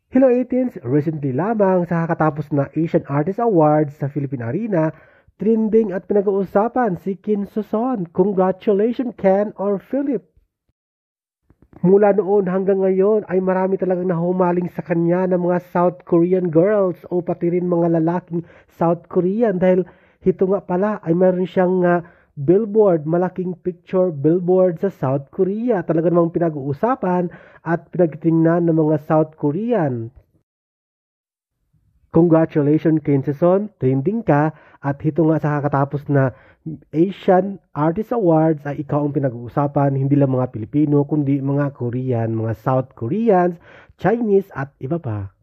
Hello 18s! Recently lamang sa kakatapos na Asian Artist Awards sa Philippine Arena, trending at pinag-uusapan si Kim Soson. Congratulations Ken or Philip! Mula noon hanggang ngayon ay marami talagang nahumaling sa kanya ng mga South Korean girls o pati rin mga lalaking South Korean dahil ito nga pala ay meron siyang billboard, malaking picture billboard sa South Korea. Talaga namang pinag-uusapan at pinagtingnan ng mga South Korean. Congratulations Kim Soson, trending ka at ito nga sa kakatapos na Asian Artist Awards ay ikaw ang pinag-uusapan, hindi lang mga Pilipino kundi mga Korean, mga South Koreans, Chinese at iba pa.